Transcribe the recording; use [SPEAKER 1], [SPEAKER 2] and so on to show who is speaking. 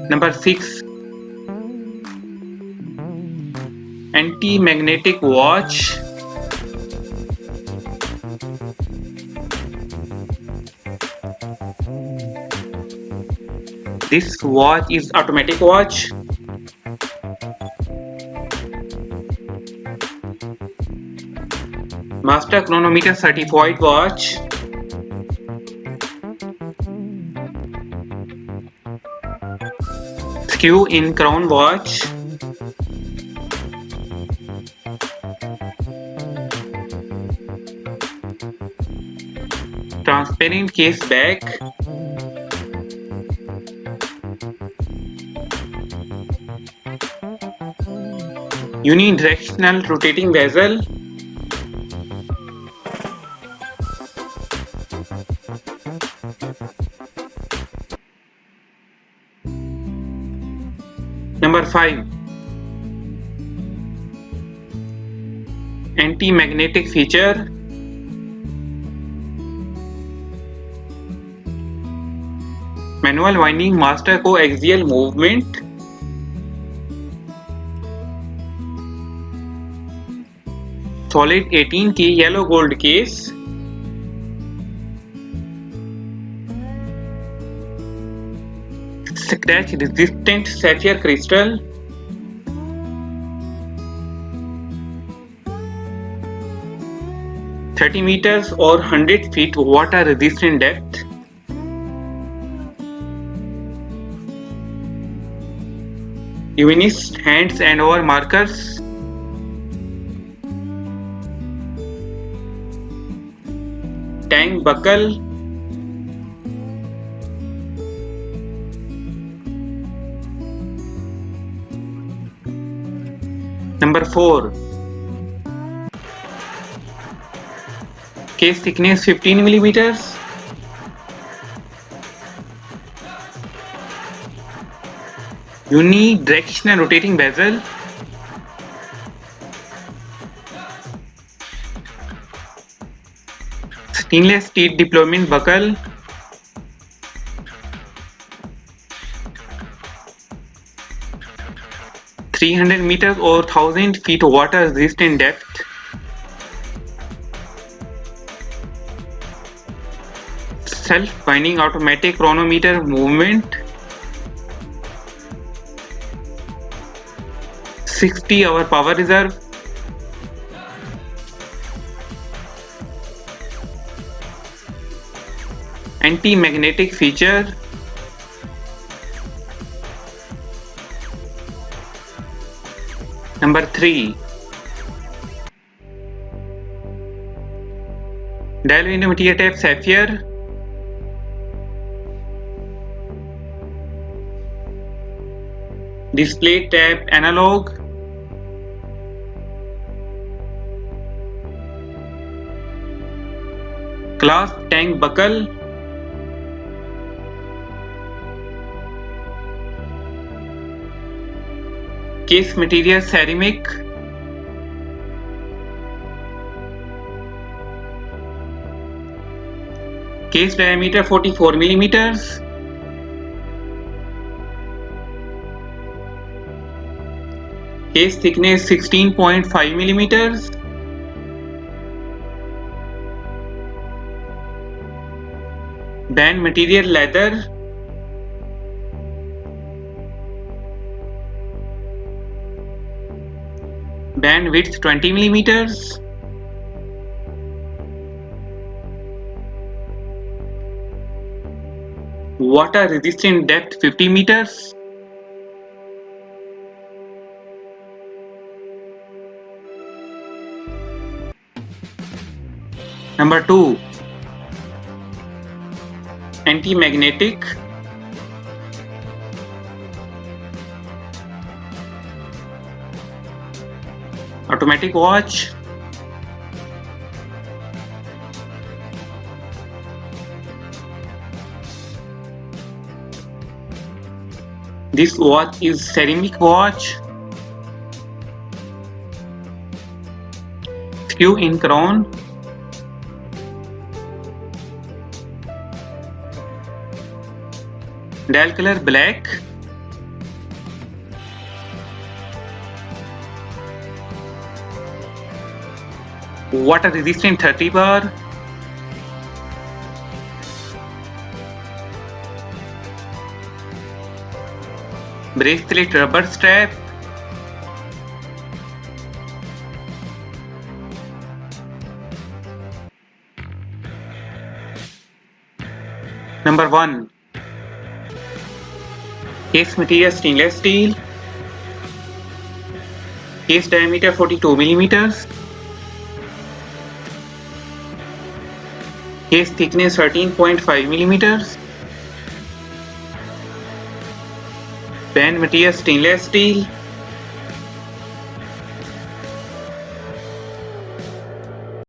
[SPEAKER 1] Number 6. Anti-magnetic watch. This watch is automatic watch. Master Chronometer certified watch. Screw in crown watch. Transparent case back. Unidirectional rotating bezel. Number 5. Anti-magnetic feature. Manual winding master co-axial movement. Solid 18K yellow gold case. Scratch resistant sapphire crystal. $30 meters or 100 feet water resistant depth. Unist hands and over markers. Tang buckle. Number 4. Case thickness 15 millimeters. Unidirectional rotating bezel. Stainless steel deployment buckle. $300 meters or 1000 feet water resistant depth. Self-winding automatic chronometer movement. 60-hour power reserve. Anti-magnetic feature. Number 3. Dial window material type sapphire. Display tab analog. Clasp tank buckle. Case material ceramic. Case diameter 44 millimeters. Case thickness 16.5 millimeters. Band material leather. Band width 20 millimeters. Water resistant depth 50 meters. Number 2. Anti-magnetic. Automatic watch. This watch is ceramic watch. Screw in crown. Dial color black. Water resistant 30 bar. Bracelet rubber strap. Number 1. Case material stainless steel. Case diameter 42 millimeters. Case thickness 13.5 millimeters. Band material stainless steel.